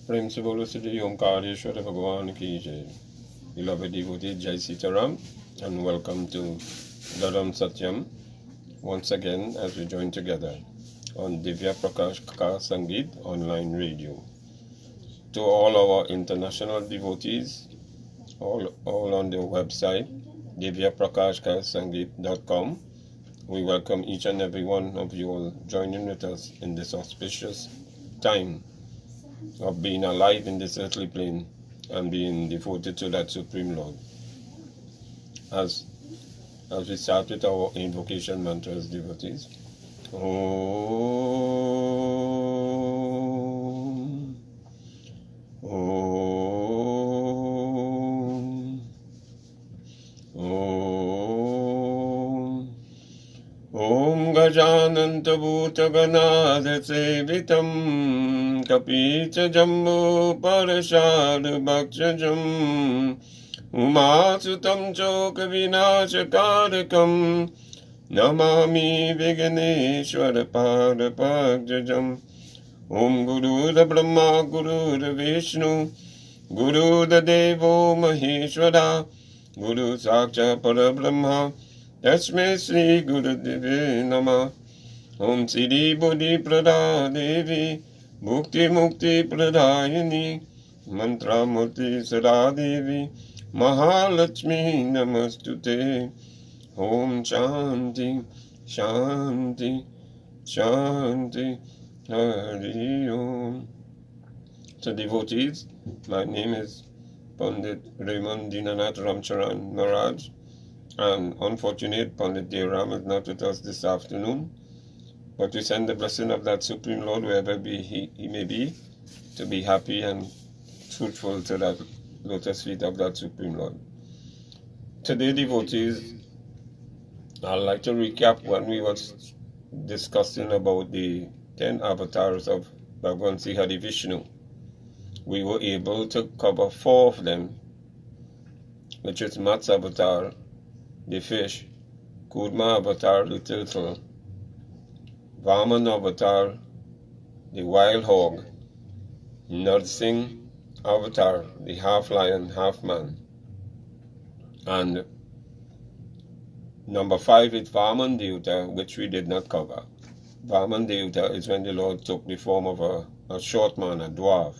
प्रेम से बोलो श्री ओंकारेश्वर भगवान की जय. Beloved devotee, Jai Sitaram, and welcome to Dharma Satyam once again as we join together on Divya Prakash Ka Sangeet online radio. To all our international devotees, all on the website divyaprakashkasangeet.com, we welcome each and every one of you all joining with us in this auspicious time of being alive in this earthly plane and being devoted to that Supreme Lord. As we start with our invocation mantras, devotees. Om. Om. Om. Om Gajananta Bhutaganath Sevitam Kapita Jambu Parashad Bhakshajam Umasutam Choka Vinashakarakam Namami Viganeshwara Padapakjajam. Om Guru da Brahma Guru da Vishnu Guru da Devo Maheshwara Guru Saksha Parabrahma Tasmai Sri Guru Deve Namah. Om Siddhi Buddhi Prada Devi Mukti Mukti Pradayani Mantra Murti Sada Devi Mahalakshmi Namastute. Om Shanti Shanti Shanti Hari Om. So devotees, my name is Pundit Raymond Maharaj, and unfortunate Pundit Ram is not with us this afternoon, but we send the blessing of that Supreme Lord wherever he may be, to be happy and fruitful to that lotus feet of that Supreme Lord. Today, devotees, I'd like to recap when we was discussing about the 10 avatars of Bhagavan Sri Hari Vishnu. We were able to cover 4 of them, which is Matsya avatar, the fish, Kurma avatar, the turtle, Vaman avatar, the wild hog, Narsingh avatar, the half lion, half man, and number 5 is Vaman Devata, which we did not cover. Vaman Devata is when the Lord took the form of a short man, a dwarf.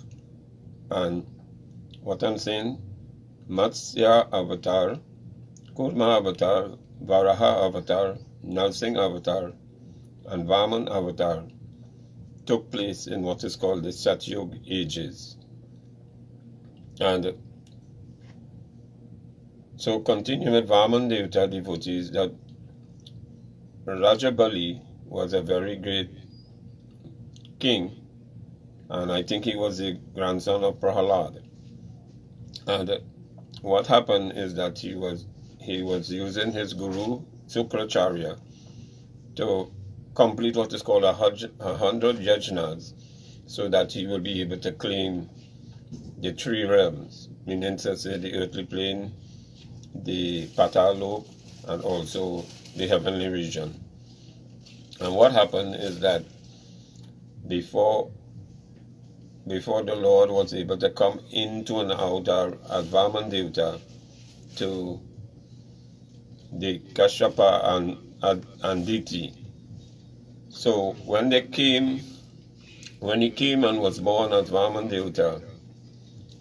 And what I'm saying, Matsya avatar, Kurma avatar, Varaha avatar, Narsingh avatar, and Vaman avatar took place in what is called the Satyug ages. And so continuing with Vaman Devata, devotees, that Raja Bali was a very great king, and I think he was the grandson of Prahalad. And what happened is that he was using his guru Sukracharya to complete what is called 100 yajnas, so that he will be able to claim the 3 realms, meaning to say the earthly plane, the Patalok, and also the heavenly region. And what happened is that before the Lord was able to come into an outer as Vaman Devata to the Kashyapa and Diti. So when he came and was born as Vaman Devata,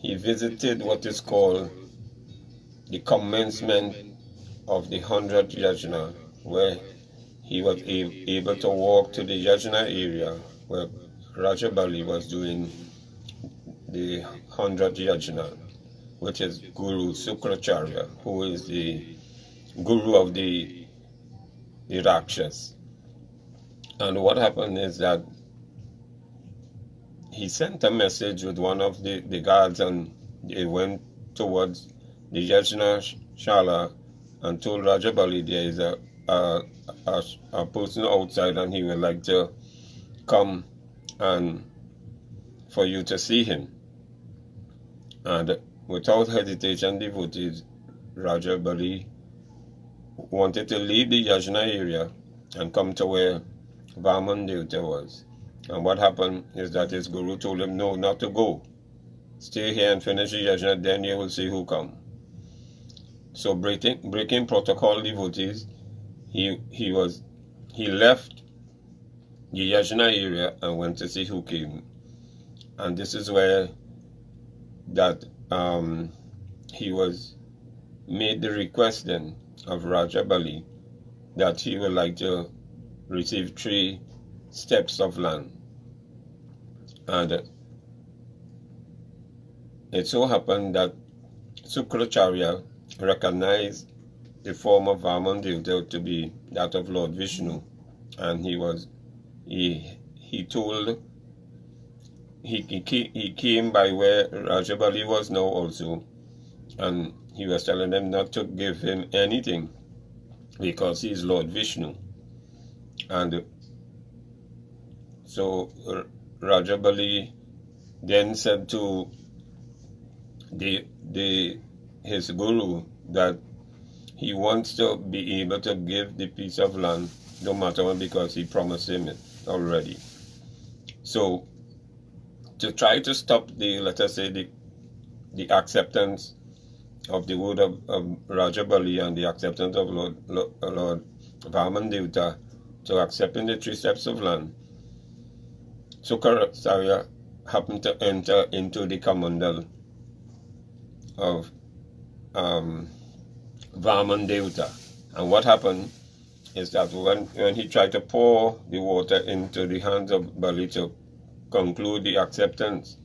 he visited what is called the commencement of the 100 yajna, where he was able to walk to the yajna area where Raja Bali was doing the 100 yajna, which is Guru Sukracharya, who is the guru of the Rakshas. And what happened is that he sent a message with one of the guards, and they went towards the Yajna Shala and told Raja Bali there is a person outside and he would like to come and for you to see him. And without hesitation, devotees, Raja Bali wanted to leave the Yajna area and come to where Vaman Devata was. And what happened is that his guru told him no, not to go. stay here and finish the yajna, then you will see who come. So breaking protocol, devotees, he left the yajna area and went to see who came. And this is where that he was made the request then of Raja Bali that he would like to receive 3 steps of land. And it so happened that Sukracharya recognized the form of Vaman Devta to be that of Lord Vishnu, and he came by where Raja Bali was now also, and he was telling them not to give him anything because he is Lord Vishnu. And so Raja Bali then said to his guru that he wants to be able to give the piece of land no matter what, because he promised him it already. So to try to stop the, let us say, the acceptance of the word of Raja Bali and the acceptance of Lord Vaman Devta to accepting the 3 steps of land, Sukracharya happened to enter into the Kamandal of Vaman Devta. And what happened is that when he tried to pour the water into the hands of Bali to conclude the acceptance,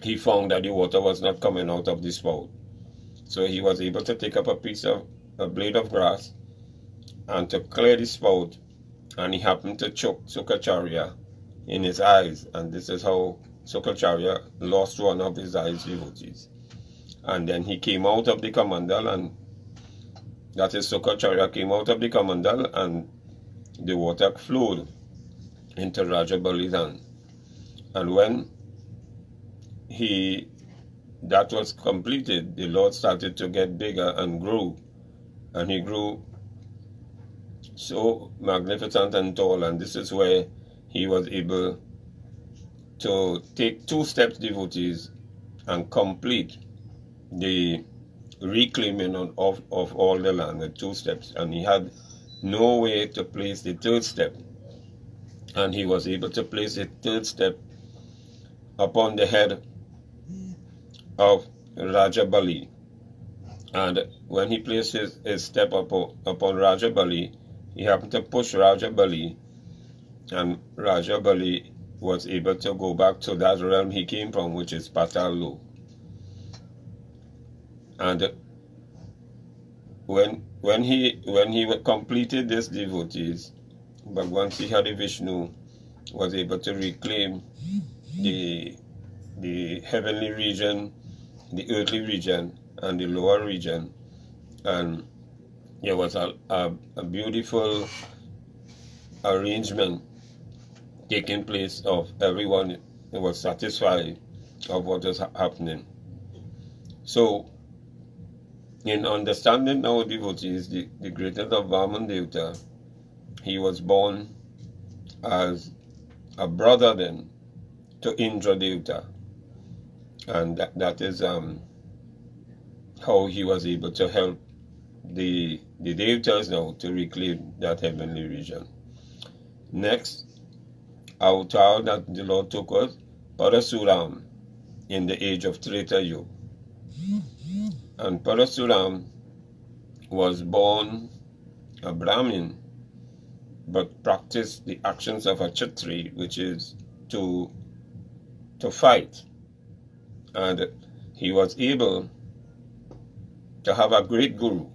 he found that the water was not coming out of the spout. So he was able to take up a blade of grass and to clear the spout, and he happened to choke Sukracharya in his eyes, and this is how Sukracharya lost one of his eyes, devotees. And then he came out of the Kamandal, and that is Sukracharya came out of the Kamandal, and the water flowed into Raja Bali's hand. And when that was completed, the Lord started to get bigger and grow, and he grew so magnificent and tall, and this is where he was able to take 2 steps, devotees, and complete the reclaiming of all the land with 2 steps, and he had no way to place the 3rd step, and he was able to place the 3rd step upon the head of Raja Bali. And when he placed his step upon Raja Bali, he happened to push Raja Bali, and Raja Bali was able to go back to that realm he came from, which is Patal Lok. And when he completed this, devotees, Bhagwan Sri Hari Vishnu was able to reclaim the heavenly region, the earthly region, and the lower region, and there was a beautiful arrangement taking place of everyone who was satisfied of what was happening. So, in understanding now, devotees, the greatness of Vaman Devta, he was born as a brother then to Indra Devta, and that is how he was able to help the Devtas now to reclaim that heavenly region. Next avatar that the Lord took was Parasuram in the age of Treta Yuga. And Parasuram was born a Brahmin, but practiced the actions of a Kshatri, which is to fight. And he was able to have a great guru,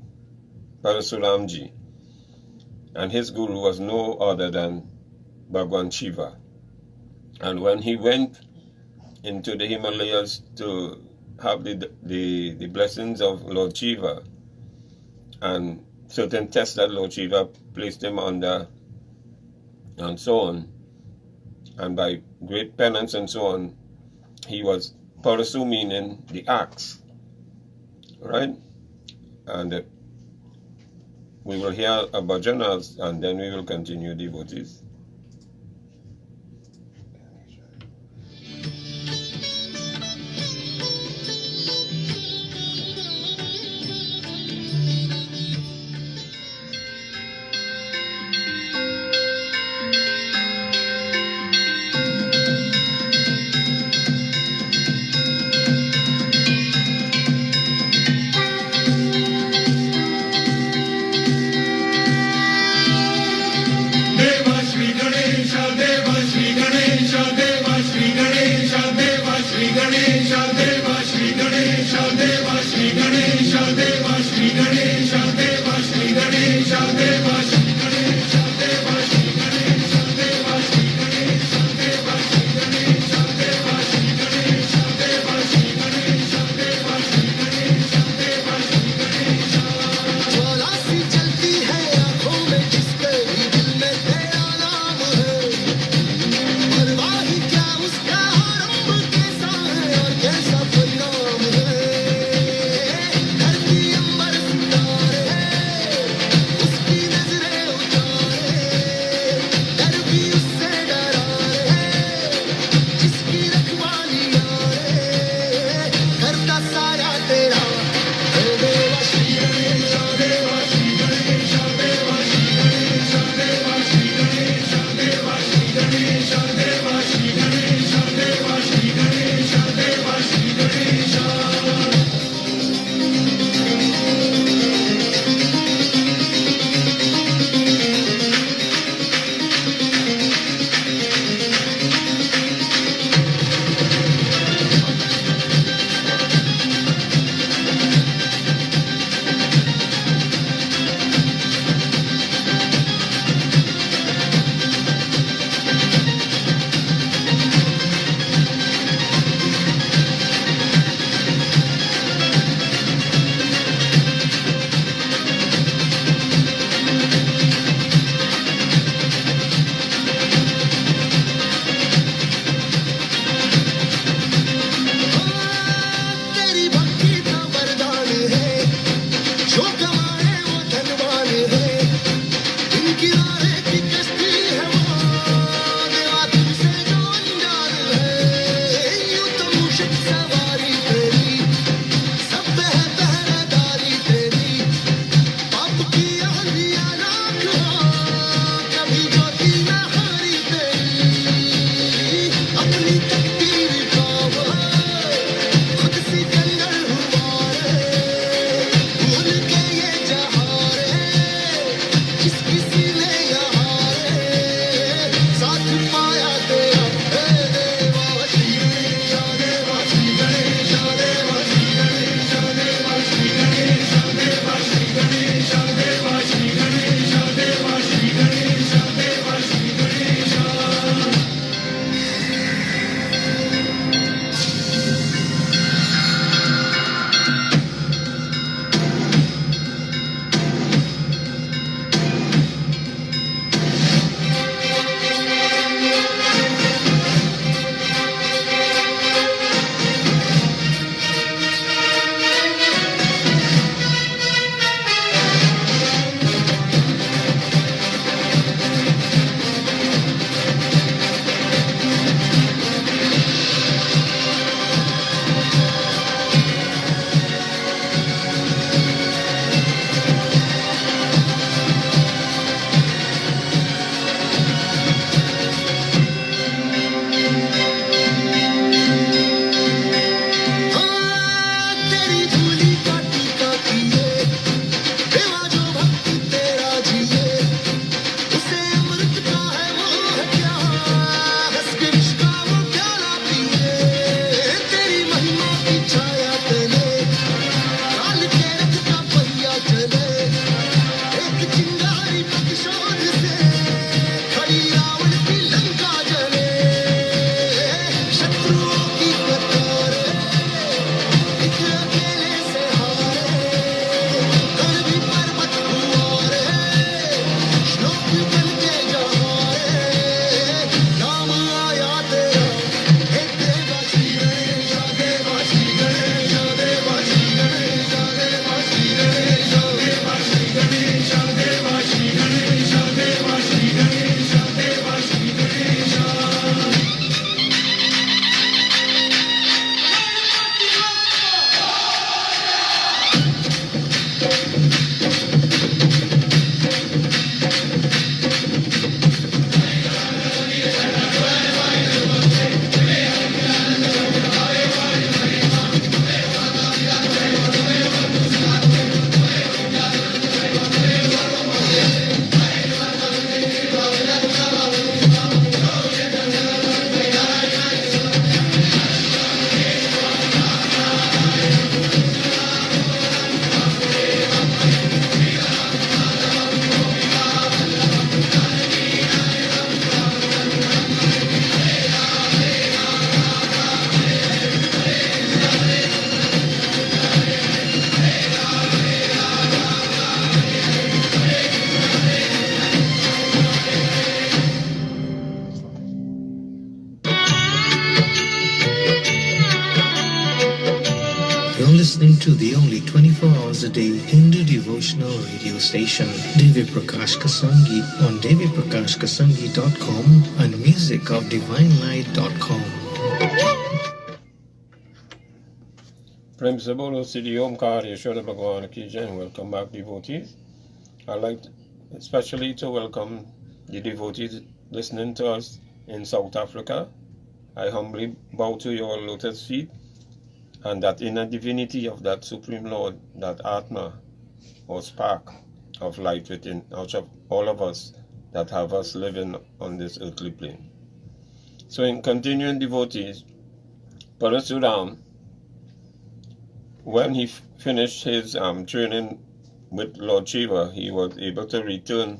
Parasuramji, and his guru was no other than Bhagwan Shiva. And when he went into the Himalayas to have the blessings of Lord Shiva, and certain tests that Lord Shiva placed him under, and so on, and by great penance and so on, he was Parasu, meaning the axe, right? And we will hear a bhajanas, and then we will continue, devotees. to the only 24 hours a day Hindu devotional radio station, Devi Prakash Kasangi on deviprakashkasangi.com and musicofdivinelight.com. Prem se bolo Siddhi Omkar Yeshwara Bhagwan Ki Jai. Welcome back, devotees. I'd like especially to welcome the devotees listening to us in South Africa. I humbly bow to your lotus feet, and that inner divinity of that Supreme Lord, that Atma or spark of light within all of us that have us living on this earthly plane. So in continuing, devotees, Parasuram, when he finished his training with Lord Shiva, he was able to return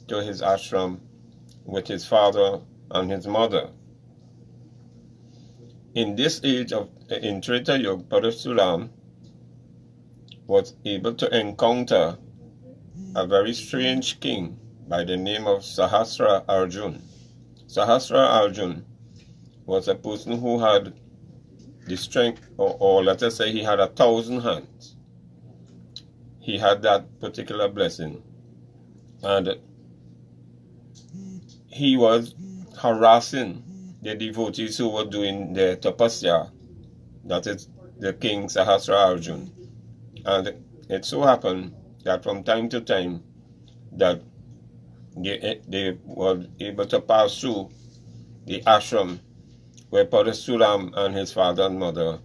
to his ashram with his father and his mother. In this age in Treta Yuga, Parasuram was able to encounter a very strange king by the name of Sahasra Arjun. Sahasra Arjun was a person who had the strength, or let us say he had 1,000 hands. He had that particular blessing. And he was harassing the devotees who were doing their tapasya, that is the king Sahasra Arjun. And it so happened that from time to time that they were able to pass through the ashram where Parasuram and his father and mother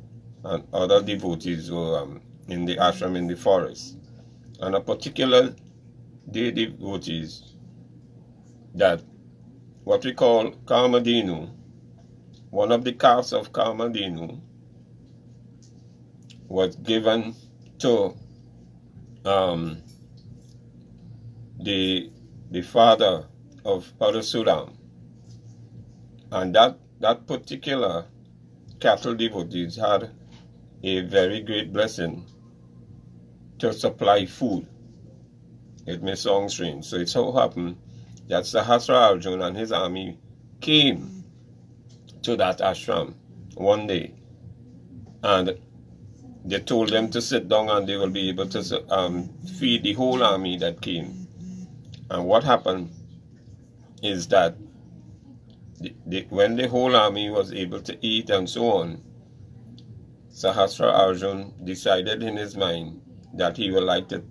and other devotees were in the ashram in the forest. And a particular day, devotees, that what we call Kamadhenu, one of the calves of Kamadhenu, was given to the father of Parasuram. And that particular cattle devotees had a very great blessing to supply food. It may sound strange. So it so happened that Sahasra Arjun and his army came to that ashram one day, and they told them to sit down and they will be able to feed the whole army that came. And what happened is that when the whole army was able to eat and so on, Sahasra Arjun decided in his mind that he would like to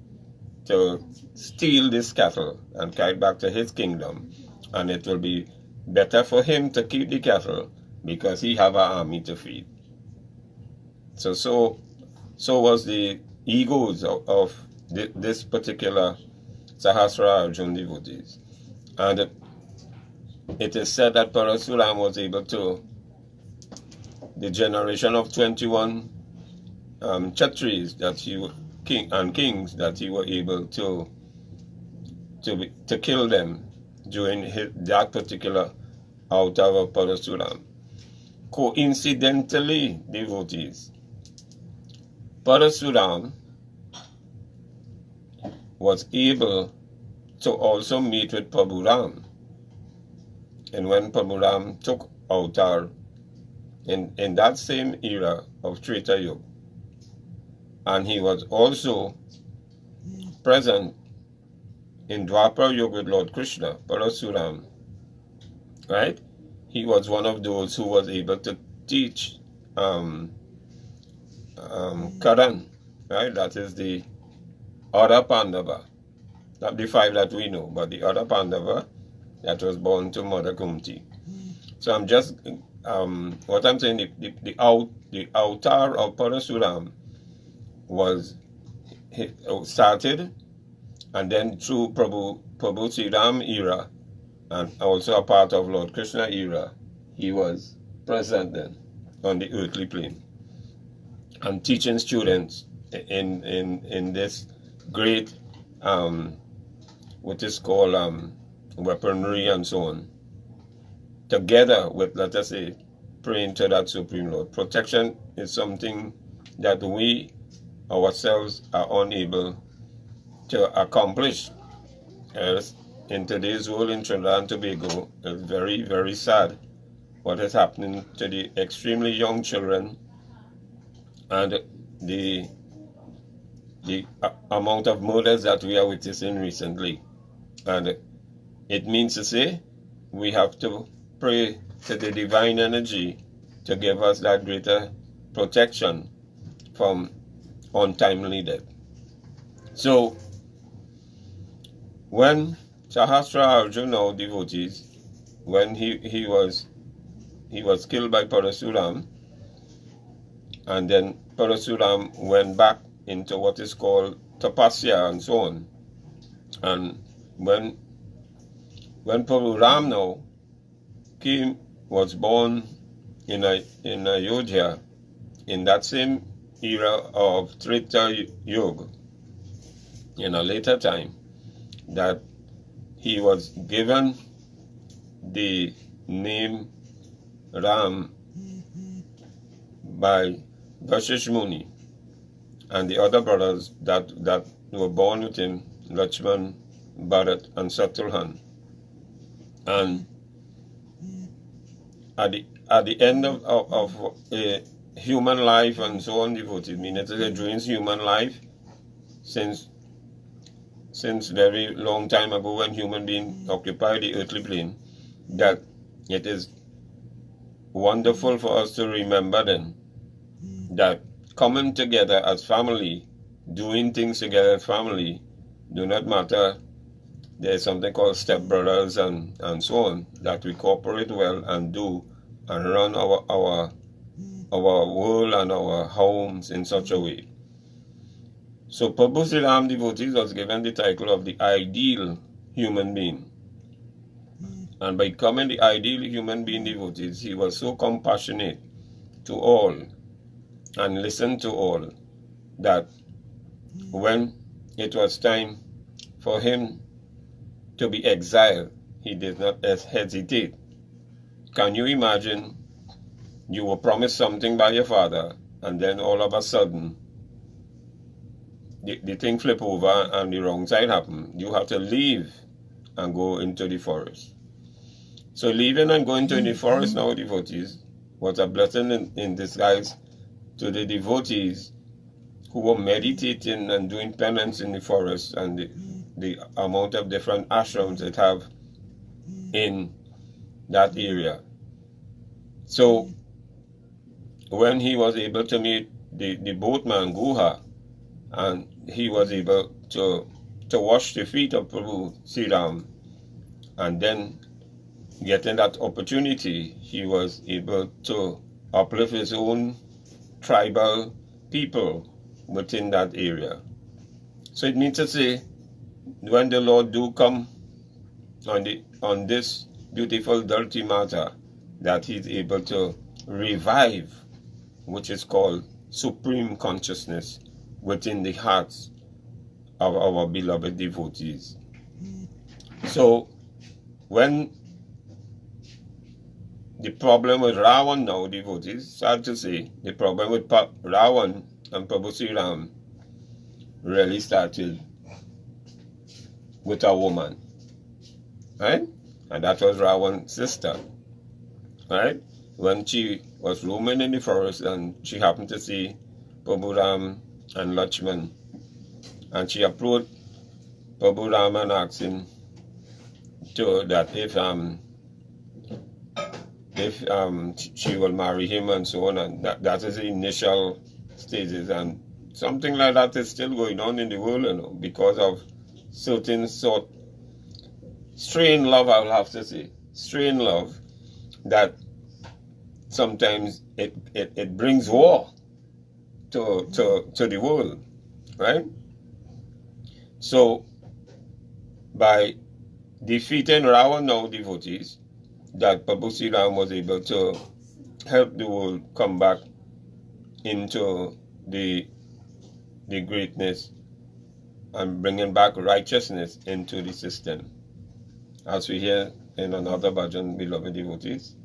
steal this cattle and carry it back to his kingdom, and it will be better for him to keep the cattle because he have an army to feed. So was the egos of this particular Sahasra Arjun devotees. And it is said that Parasuram was able to, the generation of 21 Kshatris that he kings that he were able to kill them during that particular avatar of Parasuram. Coincidentally, devotees, Parasuram was able to also meet with Prabhuram. And when Prabhuram took avatar in that same era of Treta Yuga, and he was also present in Dwapara Yuga with Lord Krishna, Parasuram, right? He was one of those who was able to teach Karan, right? That is the other Pandava, not the 5 that we know, but the other Pandava that was born to Mother Kumti. So I'm just, what I'm saying, the avatar of Parasuram was started, and then through Prabhu Sri Ram era, and also a part of Lord Krishna era, he was present then on the earthly plane and teaching students in this great what is called weaponry and so on, together with, let us say, praying to that Supreme Lord. Protection is something that we ourselves are unable to accomplish. As in today's world in Trinidad and Tobago, it's very, very sad what is happening to the extremely young children and the the amount of murders that we are witnessing recently. And it means to say we have to pray to the divine energy to give us that greater protection from untimely death. So, when Sahasra Arjuna, devotees, when he was killed by Parasuram, and then Parasuram went back into what is called tapasya and so on. And when Pararam now was born in Ayodhya in that same era of Treta Yuga, in a later time, that he was given the name Ram by Vashish Muni and the other brothers that were born with him, Lakshman, Bharat, and Shatrughan. And at the end of a human life and so on, devoted, meaning it is a dream's human life since very long time ago when human beings occupied the earthly plane, that it is wonderful for us to remember then that coming together as family, doing things together as family, do not matter. There's something called stepbrothers and so on, that we cooperate well and do and run our world and our homes in such a way. So Prabhu Sitaram, devotees, was given the title of the ideal human being. And by becoming the ideal human being, devotees, he was so compassionate to all and listened to all that when it was time for him to be exiled, he did not hesitate. Can you imagine? You were promised something by your father, and then all of a sudden the thing flip over and the wrong side happened. You have to leave and go into the forest. So leaving and going to the forest now, devotees, was a blessing in disguise to the devotees who were meditating and doing penance in the forest, and the amount of different ashrams that have in that area. So when he was able to meet the boatman Guha, and he was able to wash the feet of Prabhu Sitaram, and then getting that opportunity, he was able to uplift his own tribal people within that area. So it means to say, when the Lord do come on this beautiful dirty matter, that he's able to revive, which is called supreme consciousness, within the hearts of our beloved devotees. So when the problem with Ravan now, devotees, sad to say, the problem with Ravan and Prabhu Sitaram really started with a woman, right? And that was Ravan's sister, right? When she was roaming in the forest and she happened to see Prabhu Ram and Lakshman, and she approached Prabhu Ram and asked him that if she will marry him and so on, and that is the initial stages, and something like that is still going on in the world, because of certain strained love, I will have to say, strained love, that sometimes it brings war to the world, right? So by defeating Ravan now, devotees, that Prabhu Sitaram was able to help the world come back into the greatness and bringing back righteousness into the system. As we hear in another bhajan, beloved devotees.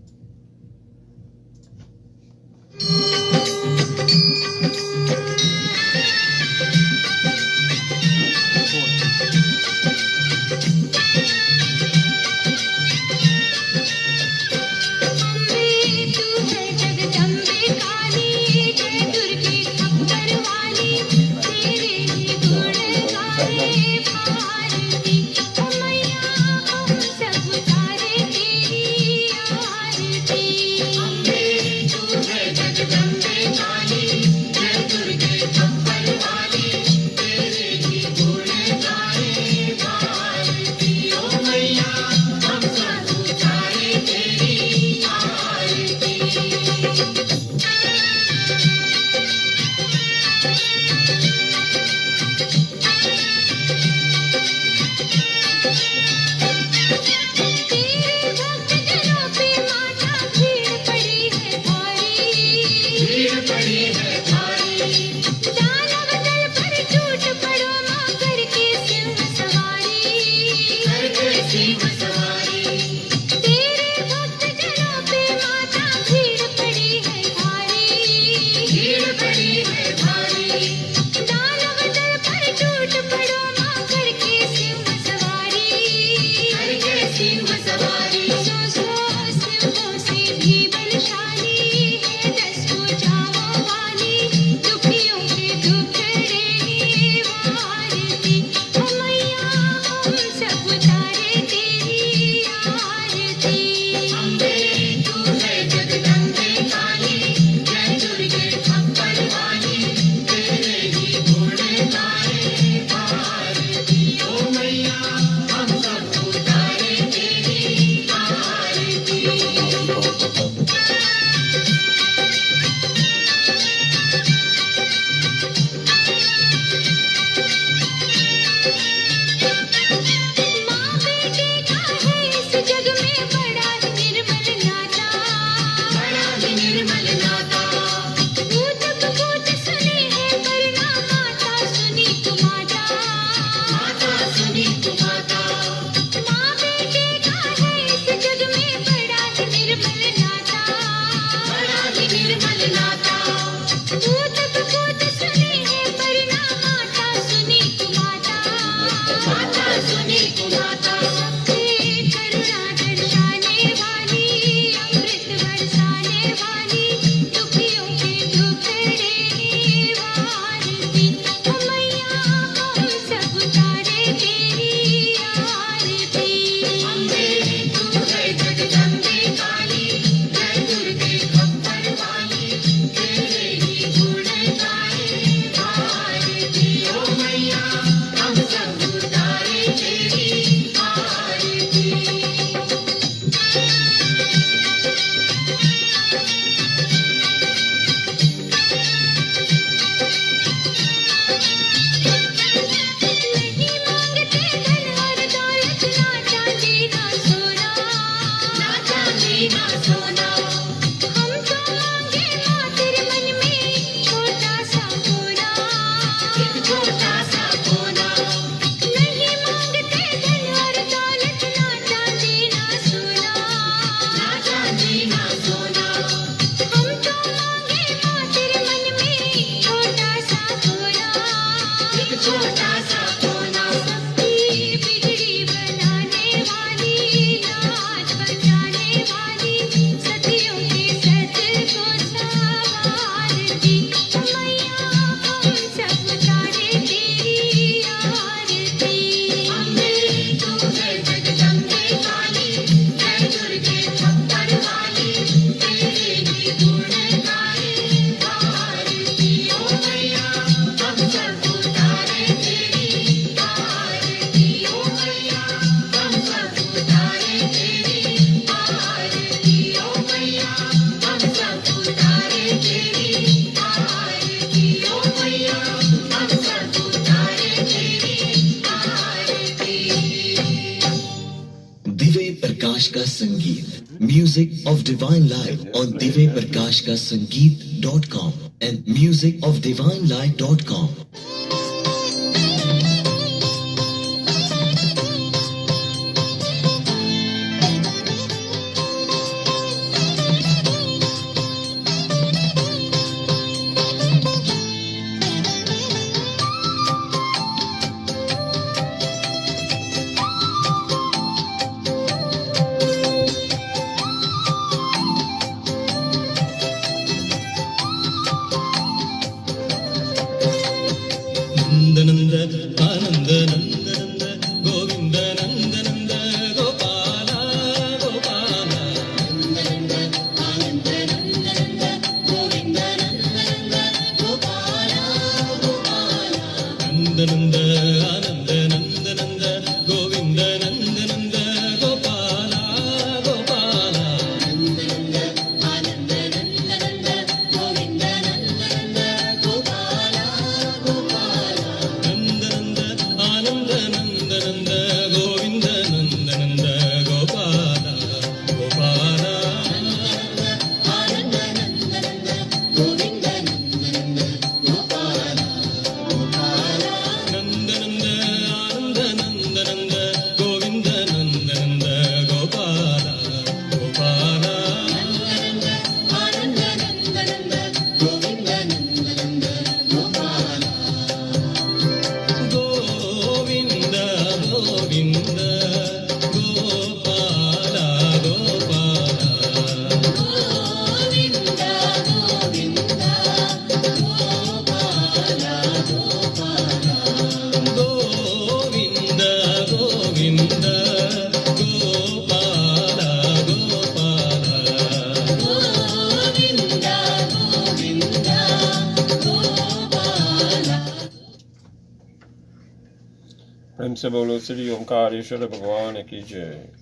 Music of Divine Life on divyaprkashkasangeet.com and musicofdivinelight.com.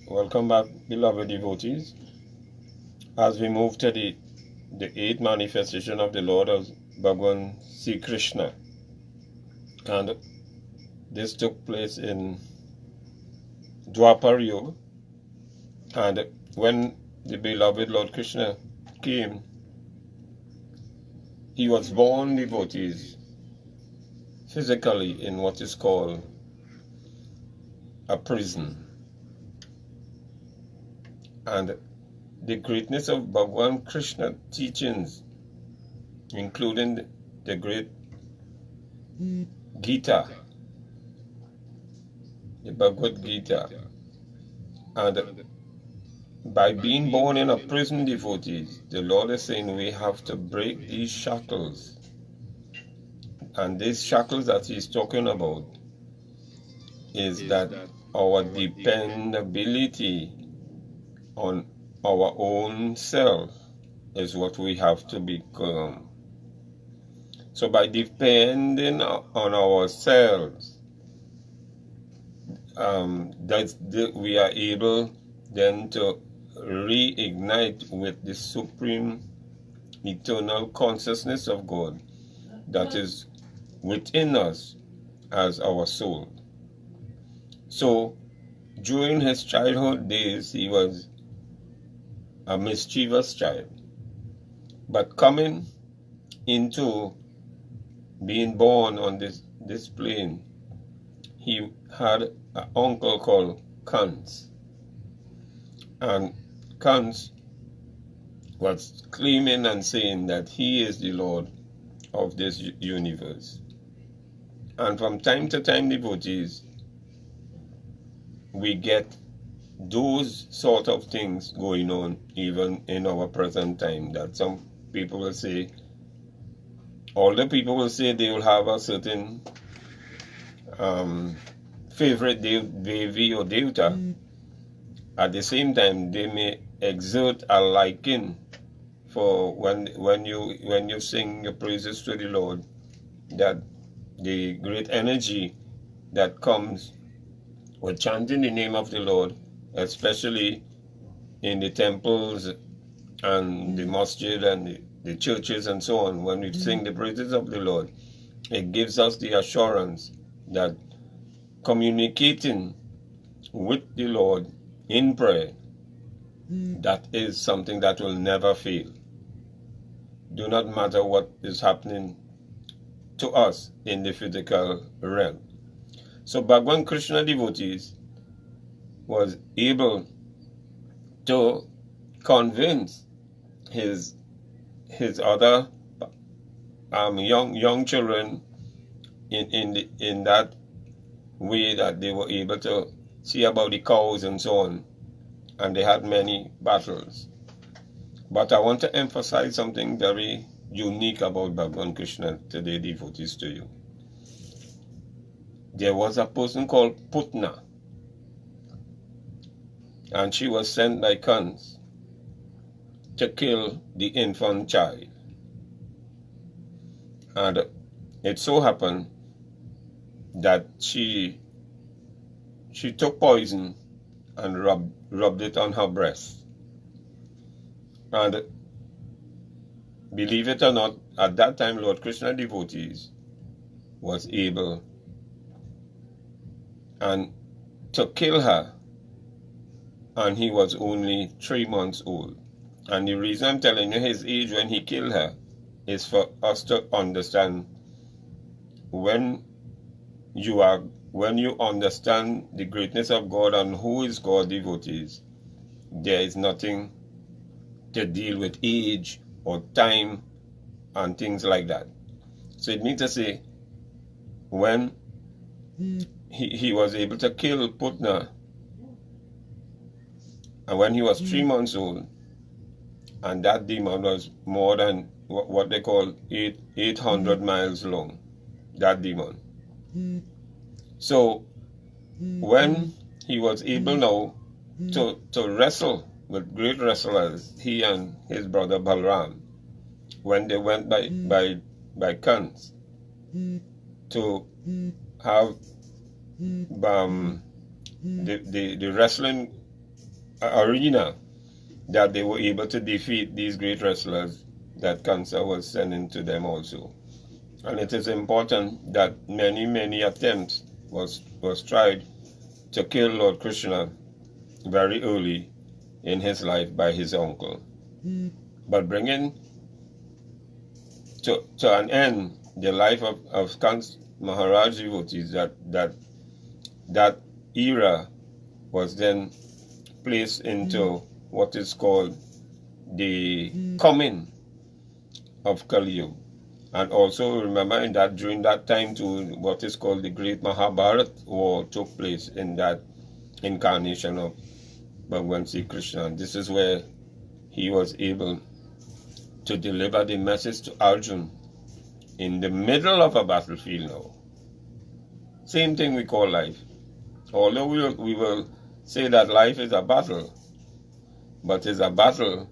Welcome back, beloved devotees. As we move to the eighth manifestation of the Lord as Bhagwan Sri Krishna, and this took place in Dwapar Yuga, and when the beloved Lord Krishna came, he was born, devotees, physically in what is called a prison. And the greatness of Bhagwan Krishna teachings, including the great Gita, the Bhagavad Gita, and by being born in a prison, devotees, the Lord is saying we have to break these shackles. And these shackles that he's talking about is that our dependability on our own self is what we have to become. So by depending on ourselves, we are able then to reignite with the supreme eternal consciousness of God that is within us as our soul. So during his childhood days, he was a mischievous child. But coming into being born on this plane, he had an uncle called Kans. And Kans was claiming and saying that he is the Lord of this universe. And from time to time, devotees, we get those sort of things going on even in our present time, that some people will say, older people will say they will have a certain favorite devi or devta. At the same time, they may exert a liking for when you sing your praises to the Lord, that the great energy that comes with chanting the name of the Lord, especially in the temples and the masjid and the churches and so on, when we sing the praises of the Lord, it gives us the assurance that communicating with the Lord in prayer, that is something that will never fail. Do not matter what is happening to us in the physical realm. So Bhagwan Krishna devotees was able to convince his other young children in that way, that they were able to see about the cows and so on, and they had many battles. But I want to emphasize something very unique about Bhagwan Krishna today, devotees, to you. There was a person called Putna, and she was sent by Kans to kill the infant child. And it so happened that she took poison and rubbed it on her breast. And believe it or not, at that time Lord Krishna devotees was able and to kill her, and he was only 3 months old. And the reason I'm telling you his age when he killed her is for us to understand, when you understand the greatness of God and who is God, devotees, there is nothing to deal with age or time and things like that. So it means to say, when he was able to kill Putna, and when he was 3 months old, and that demon was more than what they call 800 miles long, that demon. So when he was able now to wrestle with great wrestlers, he and his brother Balram, when they went by Kans to have the wrestling arena, that they were able to defeat these great wrestlers that Kansa was sending to them also. And it is important that many attempts was tried to kill Lord Krishna very early in his life by his uncle. But bringing to an end the life of Kans Maharaj devotees, that era was then placed into what is called the coming of Kali Yuga. And also remember during that time too, what is called the Great Mahabharata War took place in that incarnation of Bhagwan Sri Krishna. And this is where he was able to deliver the message to Arjuna in the middle of a battlefield now. Same thing we call life. Although we will say that life is a battle, but it's a battle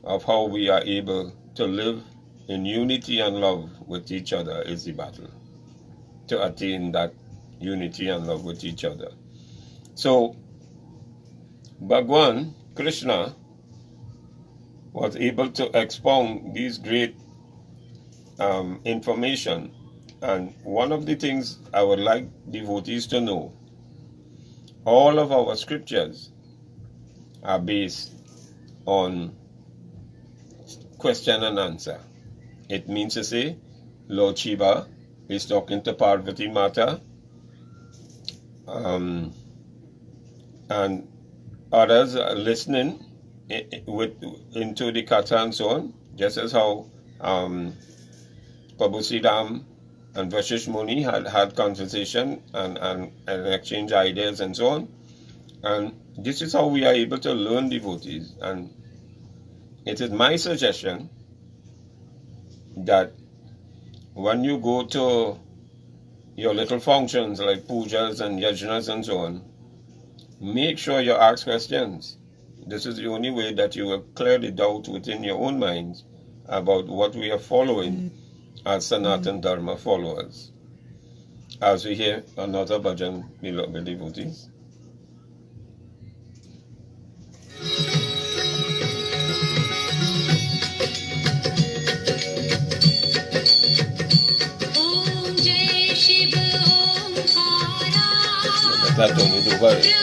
of how we are able to live in unity and love with each other is the battle, to attain that unity and love with each other. So Bhagwan Krishna was able to expound these great information. And one of the things I would like devotees to know, all of our scriptures are based on question and answer. It means to say, Lord Shiva is talking to Parvati Mata, and others are listening into the katha and so on, just as how Prabhu Sitaram and Vashish Muni had conversation and exchange ideas and so on. And this is how we are able to learn devotees. And it is my suggestion that when you go to your little functions like pujas and yajnas and so on, make sure you ask questions. This is the only way that you will clear the doubt within your own minds about what we are following as Sanatan Dharma followers. As we hear another bhajan, beloved devotees. That only do worry.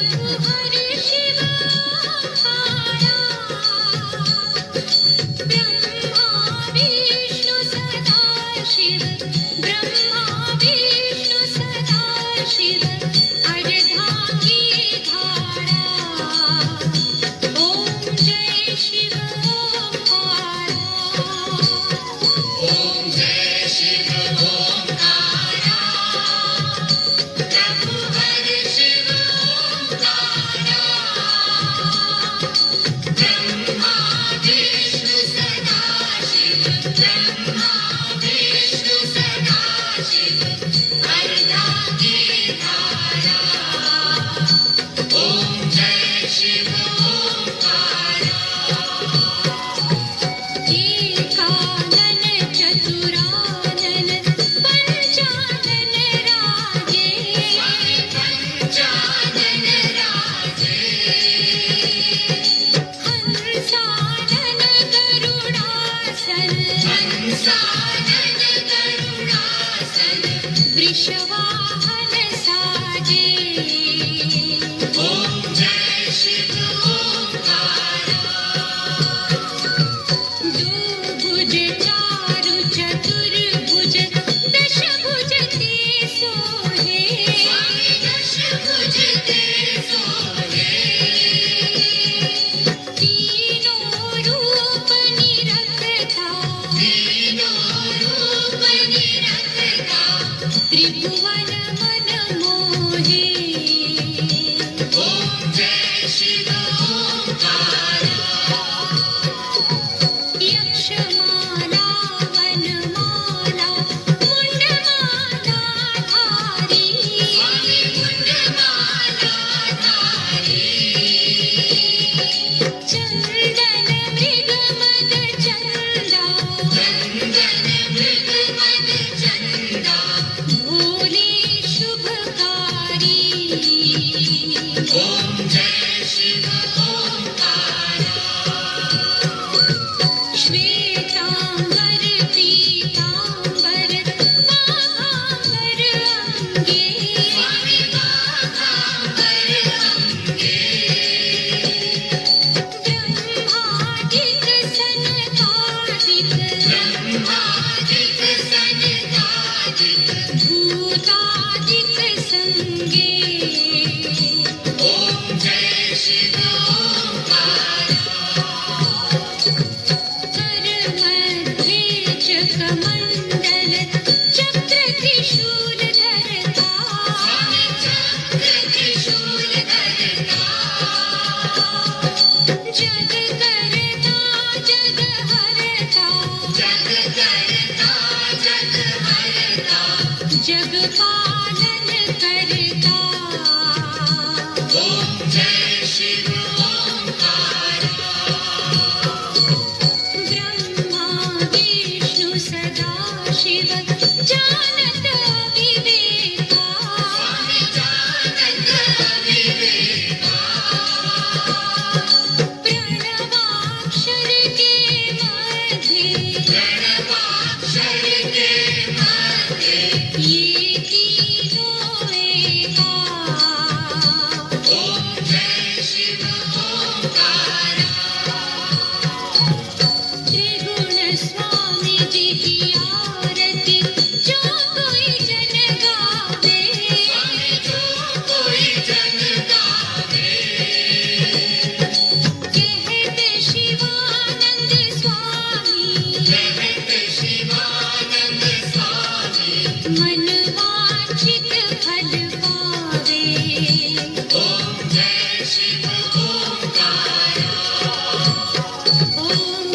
ये की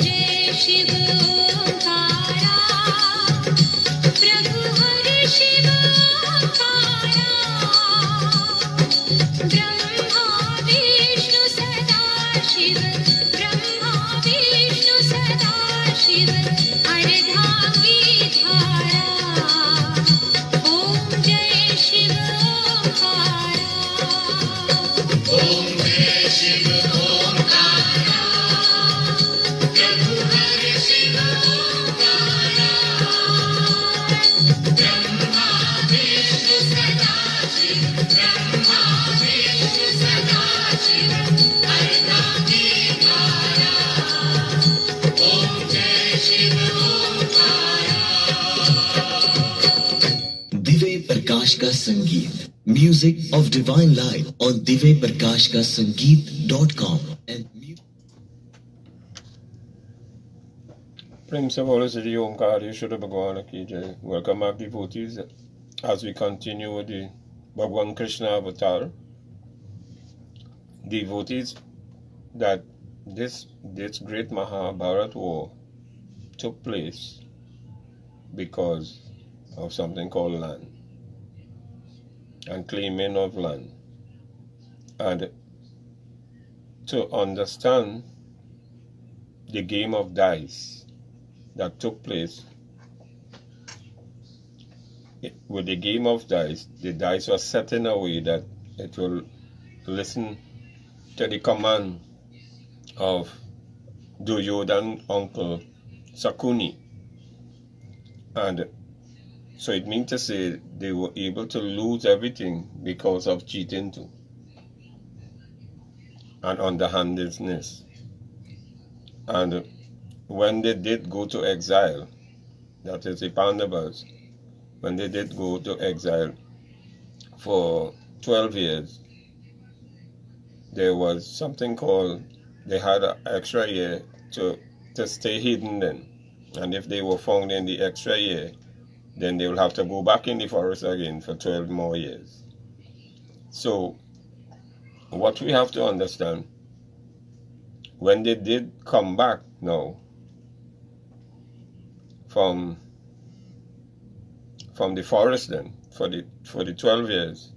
जय शिव ओंकारा, प्रभु हरि शिव ओंकारा, ब्रह्मा विष्णु सदा शिव, ब्रह्मा विष्णु सदा शिव, अर्धांगी धारा, ओम जय शिव ओंकारा, ओम जय शिव ओंकारा, प्रभु हरि शिव ओंकारा, ब्रह्मा विष्णु सदा शिव, ब्रह्मा विष्णु सदा शिव, अर्धांगी धारा, ओम जय शिव ओंकारा। दिव्य प्रकाश का संगीत, music of divine life on divyaprakash.com and प्रेम से बोलो श्री ओमकार ईश्वर भगवान की जय. Welcome back, devotees, as we continue with the Bhagwan Krishna avatar. Devotees, that this great Mahabharat war took place because of something called land and claiming of land. And to understand the game of dice that took place, with the game of dice, the dice was set in a way that it will listen to the command of Duryodhan's uncle Sakuni. And so it means to say they were able to lose everything because of cheating too and underhandedness. And when they did go to exile, that is the Pandavas, when they did go to exile for 12 years, there was something called, they had an extra year to stay hidden then. And if they were found in the extra year, then they will have to go back in the forest again for 12 more years. So, what we have to understand, when they did come back now from the forest then, for the 12 years,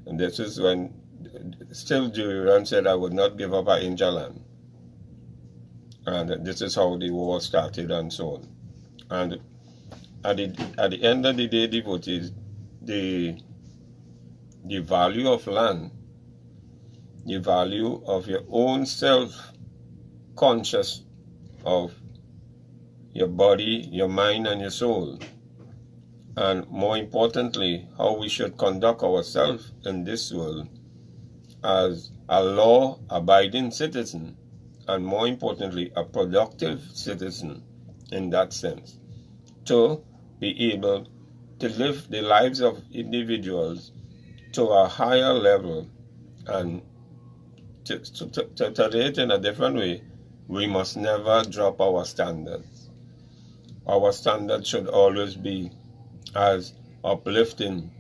and this is when still Duryodhana said, I would not give up our angel land. And this is how the war started and so on. And at the end of the day, devotees, the value of land, the value of your own self-conscious of your body, your mind, and your soul, and more importantly, how we should conduct ourselves in this world as a law-abiding citizen, and more importantly, a productive citizen in that sense, to be able to live the lives of individuals to a higher level. And to it in a different way, we must never drop our standards. Our standards should always be as uplifting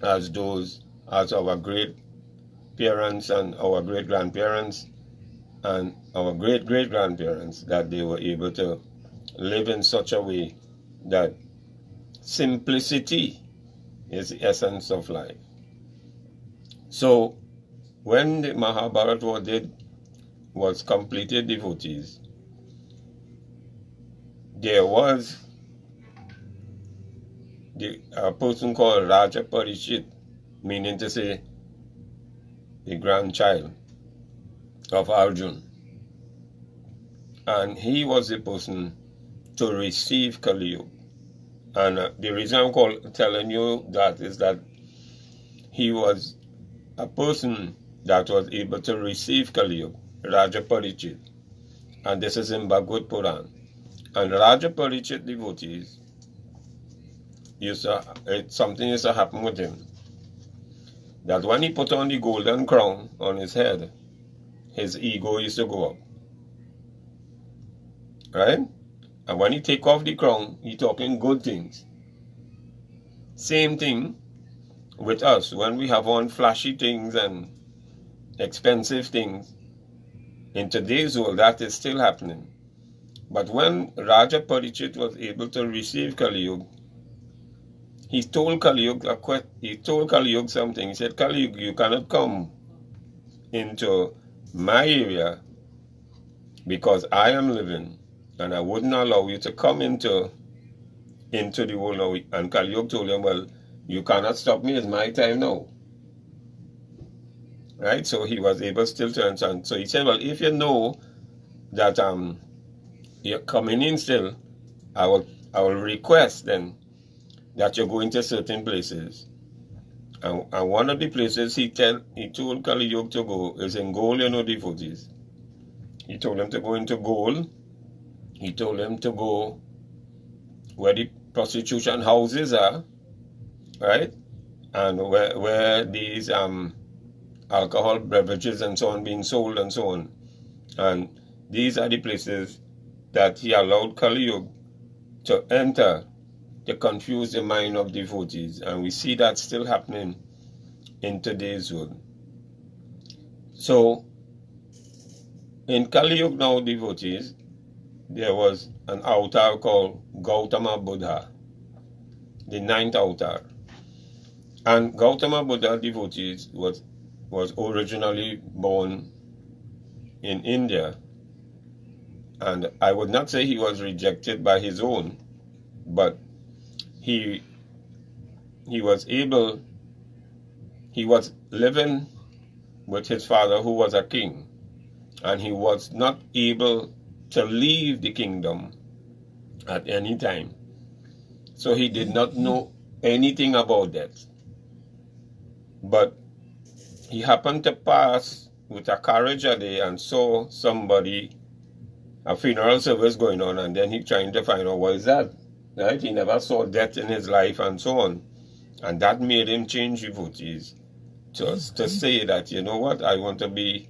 as those, as our great parents and our great grandparents and our great great grandparents, that they were able to live in such a way that simplicity is the essence of life. So when the Mahabharata war was completed, devotees, there was a person called Raja Parishit, meaning to say the grandchild of Arjun. And he was the person to receive Kali Yuga. And the reason I'm telling you that is that he was a person that was able to receive Kali Yuga, Raja Parishit. And this is in Bhagavad Puran. And Raja Parishit, devotees, something used to happen with him. That when he put on the golden crown on his head, his ego used to go up. Right? And when he take off the crown, he talking good things. Same thing with us. When we have on flashy things and expensive things, in today's world, that is still happening. But when Raja Parikshit was able to receive Kali Yuga, he told Kali Yuga something. He said, Kali Yuga, you cannot come into my area because I am living, and I wouldn't allow you to come into the world now. And Kali Yuga told him, well, you cannot stop me. It's my time now. Right? So he was able still to understand. So he said, well, if you know that you're coming in still, I will request then that you're going to certain places. And one of the places he told Kali Yuga to go is in Goal, devotees. He told him to go into Goal. He told him to go where the prostitution houses are, right? And where these alcohol beverages and so on being sold and so on. And these are the places that he allowed Kali Yuga to enter to confuse the mind of devotees. And we see that still happening in today's world. So, in Kali Yuga now, devotees, there was an avatar called Gautama Buddha, the 9th avatar. And Gautama Buddha, devotees, was originally born in India. And I would not say he was rejected by his own, but he was living with his father, who was a king, and he was not able to leave the kingdom at any time. So he did not know anything about that. But he happened to pass with a carriage a day and saw a funeral service going on, and then he trying to find out what is that. Right? He never saw death in his life and so on. And that made him change devotees to say that, you know what, I want to be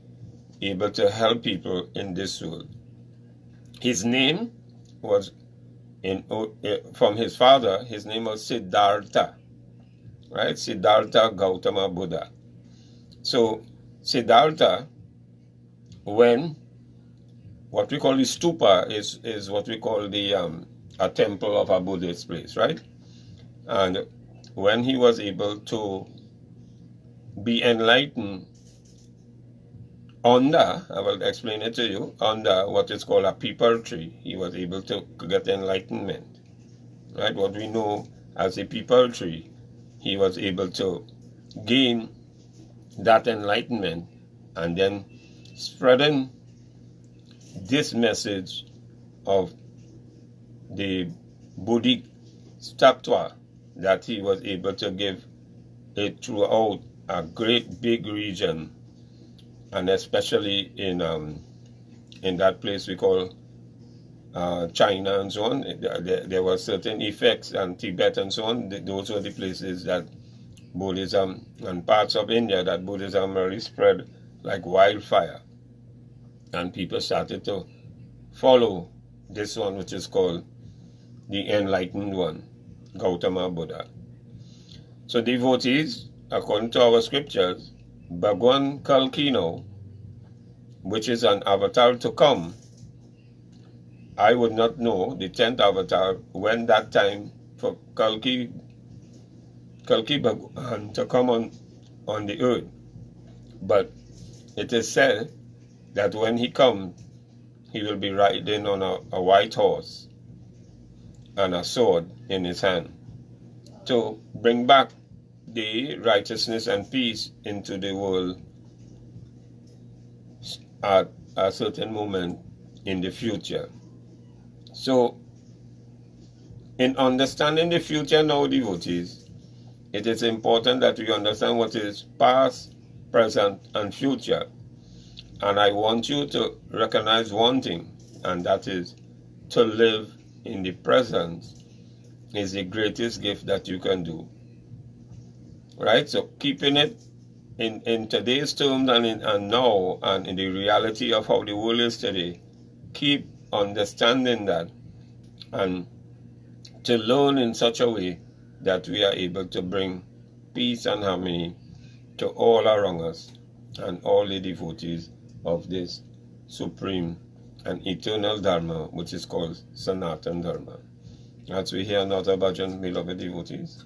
able to help people in this world. His name was, from his father, his name was Siddhartha. Right? Siddhartha Gautama Buddha. So, Siddhartha, when what we call the stupa is what we call the a temple of a Buddhist place, right? And when he was able to be enlightened under, I will explain it to you, under what is called a peepal tree, he was able to get enlightenment, right? What we know as a peepal tree, he was able to gain that enlightenment and then spreading this message of the Buddhic tattva that he was able to give it throughout a great big region, and especially in that place we call China and so on. There were certain effects, and Tibet and so on. Those were the places that Buddhism, and parts of India that Buddhism really spread like wildfire. And people started to follow this one, which is called the Enlightened One, Gautama Buddha. So devotees, according to our scriptures, Bhagwan Kalki now, which is an avatar to come, I would not know, the 10th avatar, when that time for Kalki Bhagwan to come on the earth. But it is said that when he comes, he will be riding on a white horse and a sword in his hand to bring back the righteousness and peace into the world at a certain moment in the future. So, in understanding the future now, devotees, it is important that we understand what is past, present, and future. And I want you to recognize one thing, and that is to live in the present is the greatest gift that you can do. Right? So keeping it in today's terms and now and in the reality of how the world is today, keep understanding that and to learn in such a way that we are able to bring peace and harmony to all around us and all the devotees of this supreme an eternal Dharma, which is called Sanatan Dharma. As we hear another bhajan, beloved devotees.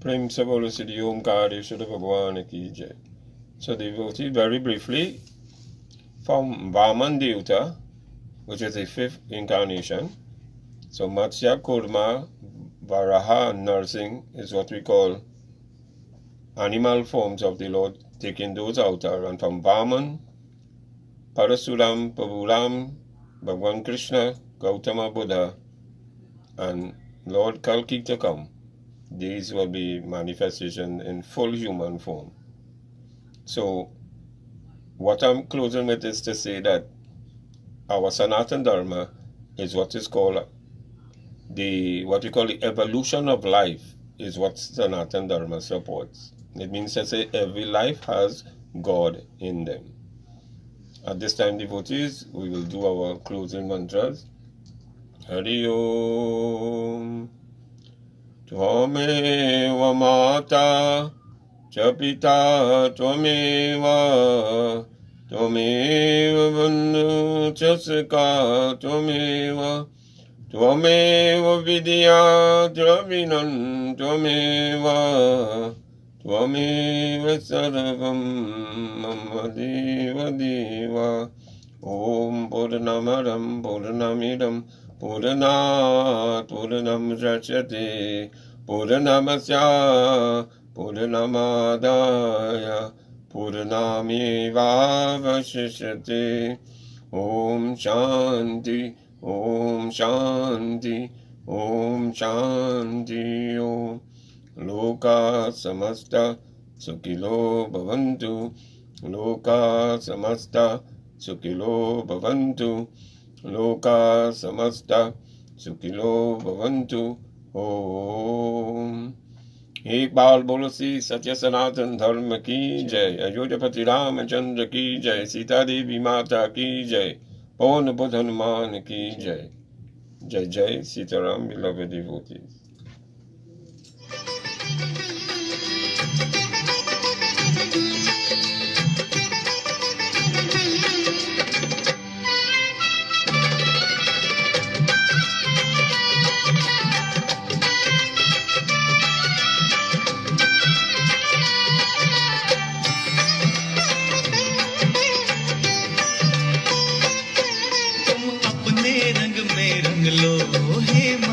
Prem Sabolo Siddhi Omkari Shuddha Bhagwan Ki Jai. So devotee, very briefly, from Vaman Devta, which is the fifth incarnation. So Matsya, Kurma, Varaha and Narsingh is what we call animal forms of the Lord, taking those outer. And from Vaman, Parasuram, Pavuram, Bhagwan Krishna, Gautama Buddha, and Lord Kalki to come. These will be manifestation in full human form. So, what I'm closing with is to say that our Sanatan Dharma is what is called what we call the evolution of life is what Sanatan Dharma supports. It means to say every life has God in them. At this time, devotees, we will do our closing mantras. Hari Om. Tvameva Mata Chapita Tvameva Bandhu Chasaka Tvameva Vidya Dravinan Tvameva Sarvam Mama Deva Deva. Om Purnamaram Purnamidam Purnat Purnam Rachate Purnamasya Purnamadaya Purnameva Vashishyate. Om Shanti Om Shanti Om Shanti Om. Loka Samasta Sukhilo Bhavantu. Loka Samasta Sukhilo Bhavantu. Loka Samasta सुखिनो भवन्तु। ओम। एक बार बोलो श्री सत्य सनातन धर्म की जय। अयोध्यापति रामचंद्र की जय। सीता देवी माता की जय। पवन बुध हनुमान की जय। जय जय सीताराम beloved devotees। तुम अपने रंग में रंग लो हे